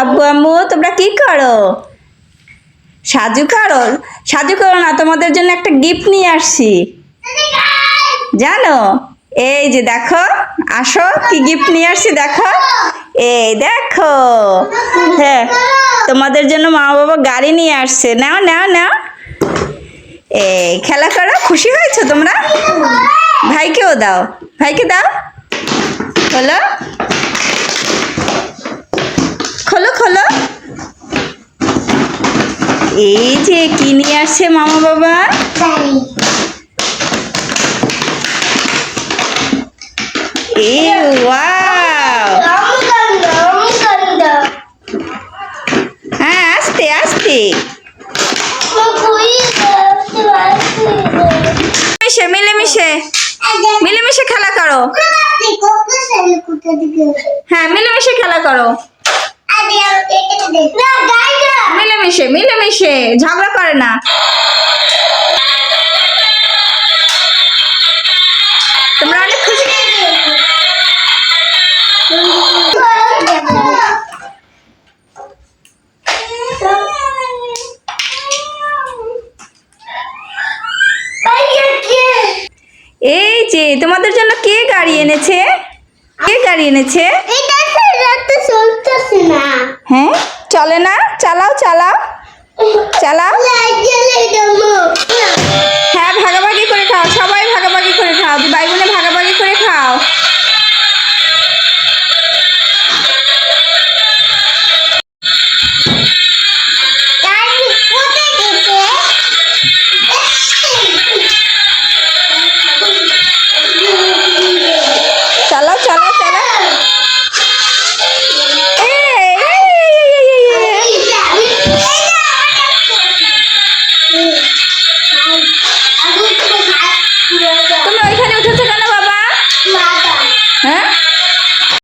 আব্বু আম্মু তোমরা কি করো? সাজু করো? সাজু করো না, তোমাদের জন্য একটা গিফট নিয়ে আসছি জানো। এই যে দেখো, আসো কি গিফট নিয়ে আসছি দেখো। এই দেখো, হ্যাঁ তোমাদের জন্য মা বাবা গাড়ি নিয়ে আসছে। নাও নাও নাও, এই খেলা করো। খুশি হয়েছো তোমরা? ভাইকেও দাও, ভাইকে দাও। খোলো খোলো খোলো। এই যে কি নিয়ে আসছে মামা বাবা। এই ওয়াও, হ্যাঁ আস্তে আস্তে। মিশে মিলেমিশে মিলেমিশে খেলা করো। হ্যাঁ মিলেমিশে খেলা করো, মিলেমিশে মিলেমিশে, ঝগড়া করে না। তোমরা অনেক খুশি। এই যে তোমাদের জন্য কে গাড়ি এনেছে? কে গাড়ি এনেছে? চলতেছে না। হ্যাঁ চলে না, চালাও চালাও চালাও।